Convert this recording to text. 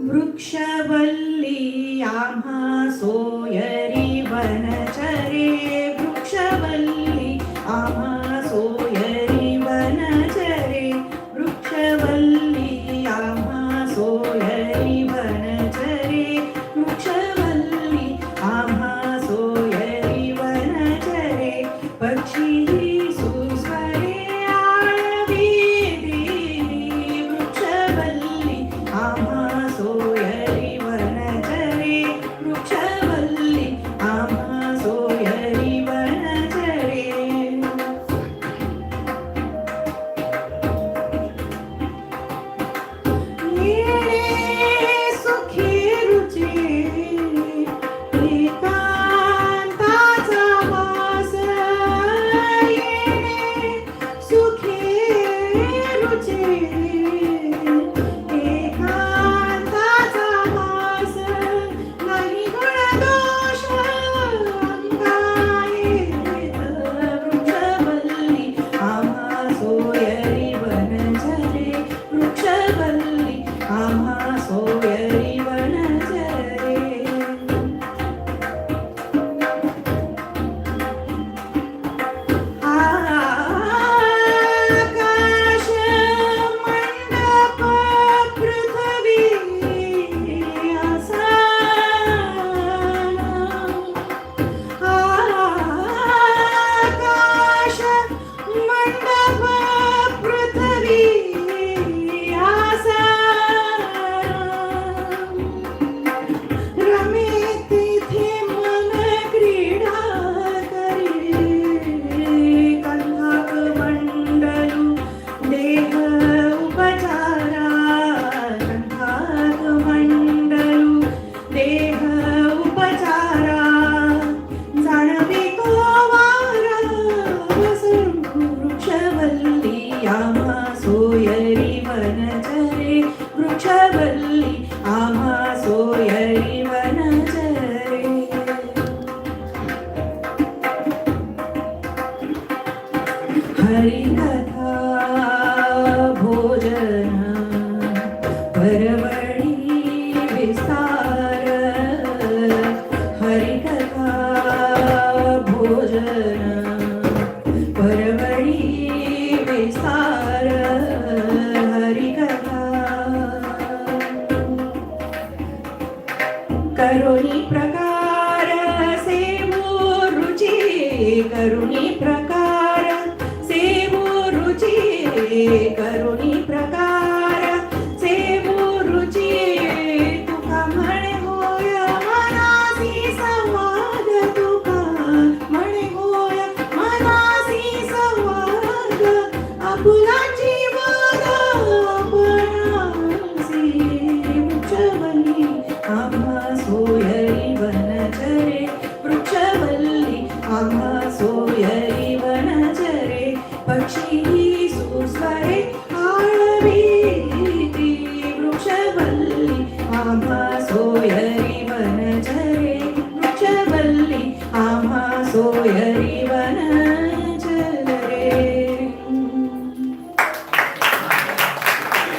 वृक्षवल्ली आम्हा सोयरी वनचरे वृक्षवल्ली आम्हा सोयरी वनचरे वृक्षवल्ली आम्हा सोयरी वनचरे वृक्षवल्ली आम्हा सोयरी वनचरे पक्षी सुस्वरे आळवी देवी वृक्षवल्ली आम्हा सोयरी वनचरे वृक्षवल्ली आम्हा सोयरी वनचरे येणे सुखी रुची एकांताचा वास येणे सुखी रुची एकांताचा वास नाही गुणदोष अंगायेत वृक्षवल्ली आम्हा सोयरी वनचरे वृक्षवल्ली आम्हा सोयरी वनचरे आकाश मंडप पृथ्वी आसन आकाश मंडप पृथ्वी आसन रमे तिथे मन क्रीडा करी कंधाक मंडलू देह उपचारा कंधाक मंडलू देह उपचारा जाणवी तो वारा वृक्षवल्ली आम्हा सोयरी वनचरे वृक्षवल्ली आम्हा सोयरी वनचरे हरिकथा भोजन परवडी विस्तार हरिकथा भोजन परवडी विस्तार हरिकथा करुणी प्रकार सेवो रुची करुणी प्रकार सेवो रुची करुणी प्रकार सेवो रुची तुका म्हणे होय मनासी संवाद तुका म्हणे होय मनासी संवाद आपुला जीवन आपणासी वृक्षवल्ली आम्हा सोयरी वनचरे वृक्षवल्ली आम्हा सोयरी वनचरे पक्षी सुस्वरे आळवी वृक्षवल्ली आम्हा सोयरी वनचरे वृक्षवल्ली आम्हा सोयरी